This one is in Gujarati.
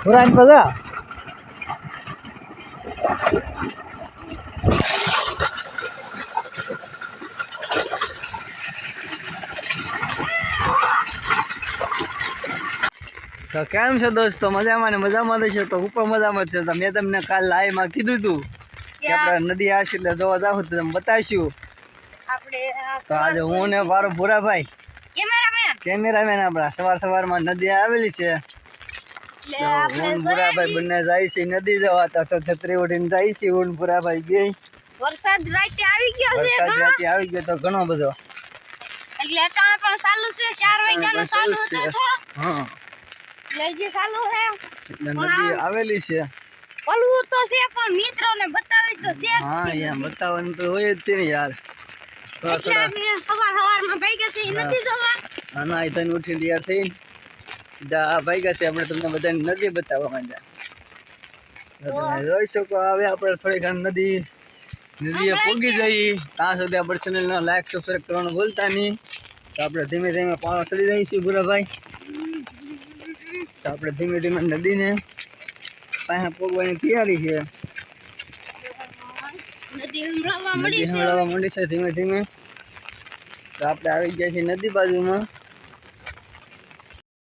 Kurang pada. તો કેમ છો દોસ્તો? મજામાં ને મજામાં થશે તો ઉપર મજામાં છે. તો મેં તમને કાલ લાઈવમાં કીધું હતું કે આપણે નદી આવશે એટલે જોવા જાવ તો તમે બતાવીશું આપણે. તો આજે હું ને મારો ભૂરાભાઈ કેમેરામેન આપણા સવારમાં નદી આવેલી છે. હું ભૂરાભાઈ બંને જાય છે નદી જવા. તો છત્રી ઉડીને જાય છે હું ભૂરાભાઈ બે. વરસાદ રાતે આવી ગયો છે. વરસાદ રાતે આવી ગયો તો ઘણો બધો. એટલે અટાણે પણ ચાલુ છે. 4 વાગ્યાનો ચાલુ હતો તો. હા. લેજી ચાલુ છે. એટલે નદી આવેલી છે. પલવું તો છે પણ મિત્રોને બતાવી તો છે. હા યાર બતાવવાનું તો હોય જ છે ને યાર. થોડા સવારમાં ભાઈ છે નથી જોવા. હા ના તને ઉઠીને તૈયાર થઈ ભાઈ છે. આપણે તમને બધાને નદી બતાવવા માંડ્યા. જોઈ શકો હવે આપણે થોડી ઘણી નદીએ પોગી જઈ. ત્યાં સુધી આપણે ચેનલનો લાઈક સબસ્ક્રાઈબ કરવાનું ભૂલતા નહીં. તો આપણે ધીમે ધીમે પાણી ચડી જઈએ છીએ ભૂરાભાઈ. તો આપણે ધીમે ધીમે નદીને પાસે પોગવાની તૈયારી છે. નદી હમણાં નદી હમણાં મળી છે ધીમે ધીમે. તો આપણે આવી ગયા છીએ નદી બાજુમાં.